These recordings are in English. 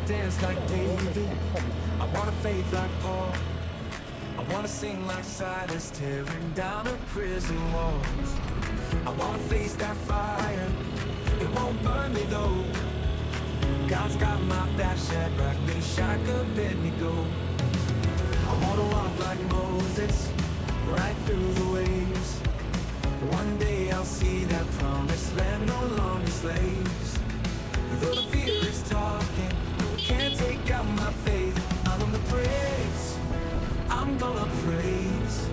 dance like David, I wanna faith like Paul, I wanna sing like Silas, tearing down the prison walls. I wanna face that fire, it won't burn me though. God's got my back, Shadrach, Meshach, Abednego. I wanna walk like Moses, right through the waves. One day I'll see that promised land, no longer slaves. Though the fear is talking, can't take out my faith. I'm gonna praise, I'm gonna praise.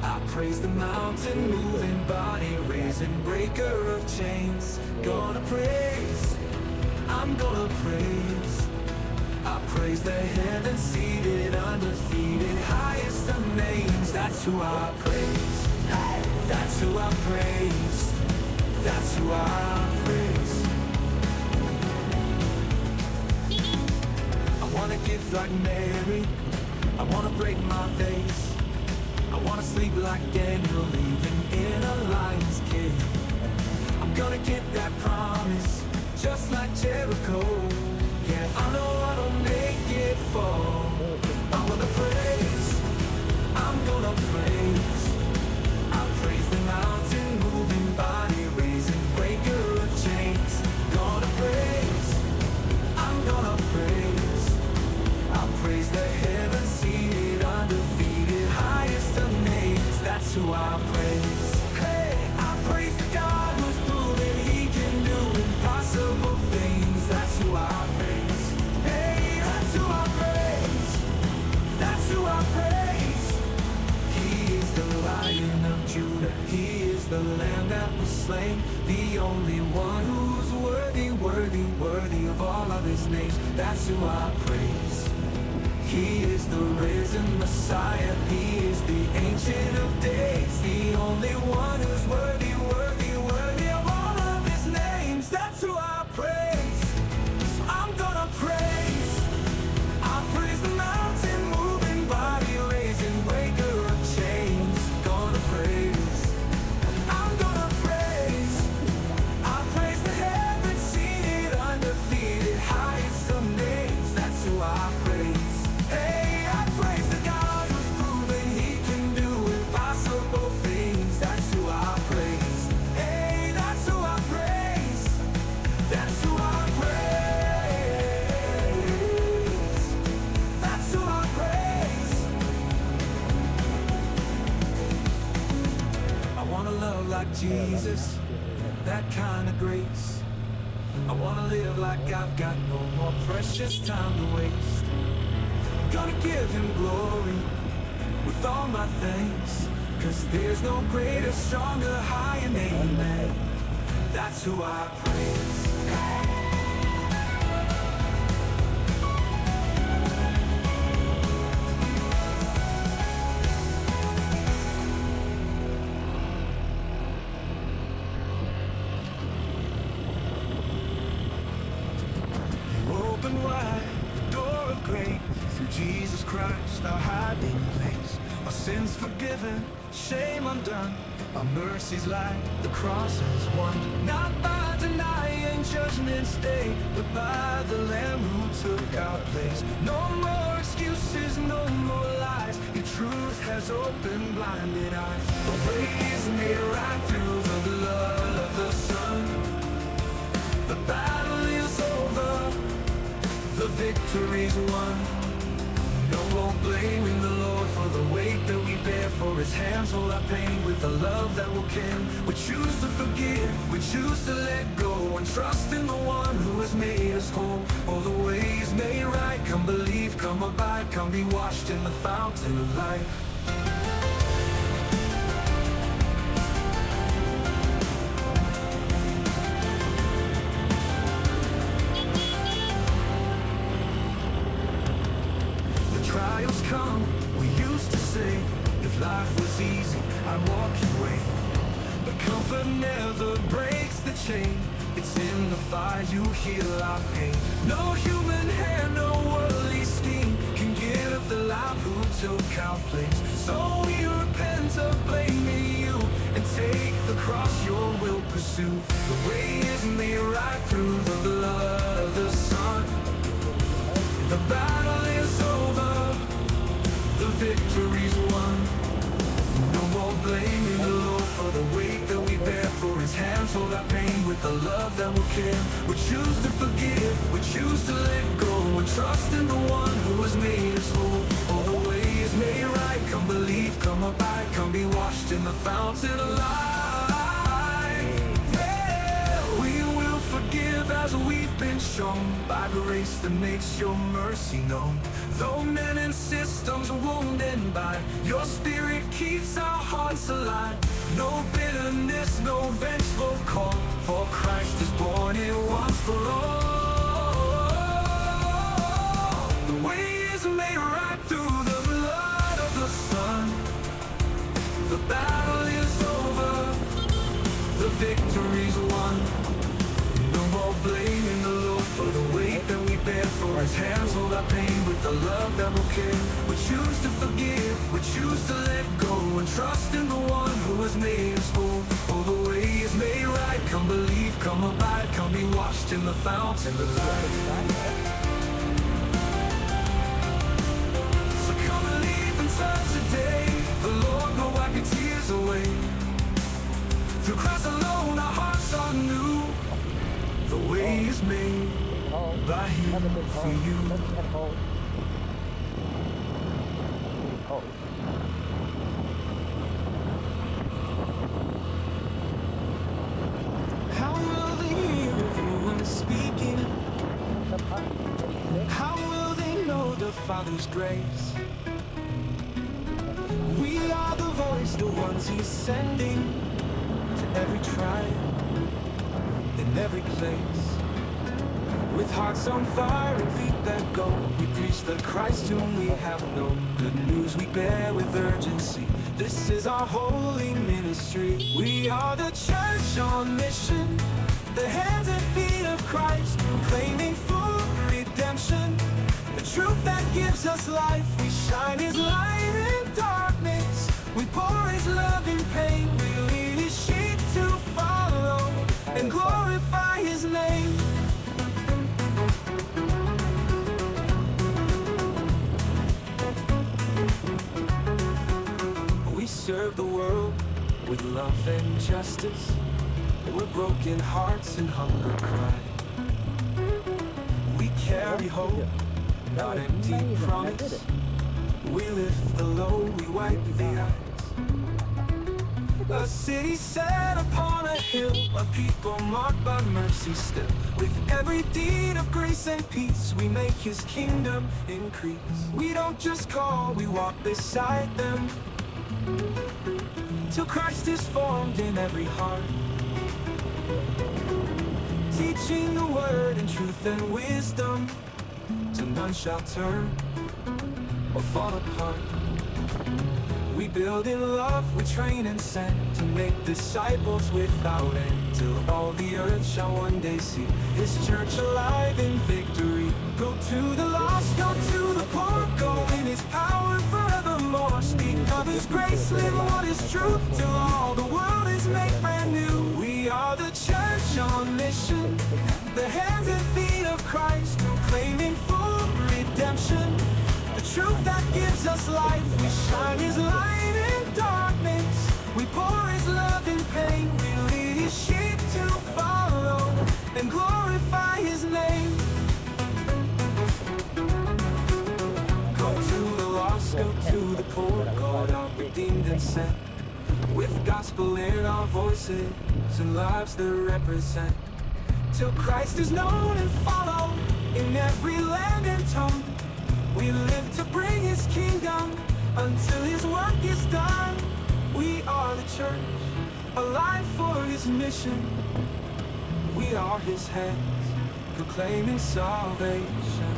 I praise the mountain moving, body raising, breaker of chains. Gonna praise, I'm gonna praise. I praise the heavens seated, undefeated, highest of names. That's who I praise, that's who I praise, that's who I praise. I wanna give like Mary, I wanna break my vase. I wanna sleep like Daniel, even in a lion's cage. I'm gonna get that promise, just like Jericho. Yeah, I know I don't make it fall. I'm gonna praise, I'm gonna praise. I praise the mountain moving, body raising, breaker of chains. Gonna praise, I'm gonna praise. I praise the heavens seated, undefeated, highest of names. That's who I praise. Hey, I praise the God who's proven He can do impossible things. That's who I praise. Hey, that's who I praise, that's who I praise. He is the Lion of Judah, He is the Lamb that was slain, the only one who's worthy, worthy, worthy of all of His names. That's who I praise. He is the risen Messiah, He is the Ancient of Days, the only one who's worthy, worthy, worthy of all of His names. That's who I praise, so I'm gonna praise. I praise the mountain moving, body raising, breaker of chains. Gonna praise, I'm gonna praise. I praise the heavens seated, undefeated, highest of names. That's who I praise. Hey, I praise the God who's proven He can do impossible things. That's who I praise. Hey, that's who I praise, that's who I praise, that's who I praise. I wanna love like Jesus, that kind of grace. I wanna live like I've got no more precious time to waste. Gonna give Him glory with all my thanks, 'cause there's no greater, stronger, higher name than. That's who I praise. You open wide the door of grace through Jesus Christ, our hiding place. Our sins forgiven, shame undone, our mercy's light, the cross has won. Not by denying judgment's day, but by the Lamb who took our place. No more excuses, no more lies, your truth has opened blinded eyes. The way is made right through the blood of the Son. The battle is over, the victory's won. No more blaming the Lord for the weight that we bear, for His hands hold our pain with a love that will care. We choose to forgive, we choose to let go, and trust in the one who has made us whole. All the ways made right, come believe, come abide, come be washed in the fountain of life. Trials come, we used to say, if life was easy, I'd walk your way. But comfort never breaks the chain, it's in the fire you heal our pain. No human hand, no worldly scheme can give the life who took our place. So we repent of blaming you and take the cross your will pursue. The way is made right through the blood of the Son. will care. We choose to forgive, we choose to let go, and trust in the one who has made us whole. All the way is made right. Come believe, come abide, come be washed in the fountain of life. Yeah, we will forgive as we've been shown by grace that makes your mercy known. Though men and systems won't end by, your spirit keeps our hearts alive. No bitterness, no vengeful call, for Christ is born here once for all. The way is made right through the blood of the Son. The battle is over, the victory's won. No more blaming the Lord for the weight that we bear, for His hands hold our pain with the love that will care. We choose to forgive, we choose to let go, and trust in the one who has made us whole. All the way is made right. Come believe, come abide, come be washed in the fountain of life. So come believe and turn today. The Lord will wipe your tears away. Through Christ alone our hearts are new. The way is made by Him for you. How will they hear if no one is speaking? How will they know the Father's grace? We are the voice, the ones He's sending to every tribe, in every place. With hearts on fire and feet that go, we preach the Christ whom we have known. Good news we bear with urgency. This is our holy ministry. We are the church on mission, the hands and feet of Christ, proclaiming full redemption. The truth that gives us life. We shine His light in darkness. We pour His love in pain. We lead His sheep to follow and glorify His name. We serve the world with love and justice. With broken hearts and hunger cry. We carry hope, not empty promise. We lift the low, we wipe the eyes. A city set upon a hill, a people marked by mercy still. With every deed of grace and peace, we make His kingdom increase. We don't just call, we walk beside them, till Christ is formed in every heart. Teaching the word in truth and wisdom, till none shall turn or fall apart. We build in love, we train and send, to make disciples without end, till all the earth shall one day see His church alive in victory. Go to the lost, go to the poor, go in His power forevermore. Speak of His grace, live what is true, till all the world is made brand new. We are the church on mission, the hands and feet of Christ, proclaiming full redemption. The truth that gives us life. We shine His light in darkness. We pour His love in pain. We lead His sheep to follow and glorify His name. Go to the lost, go to the poor, go out redeemed and sent, with gospel in our voices and lives that represent, till Christ is known and followed in every land and tongue. We live to bring His kingdom until His work is done. We are the church, alive for His mission. We are His hands, proclaiming salvation.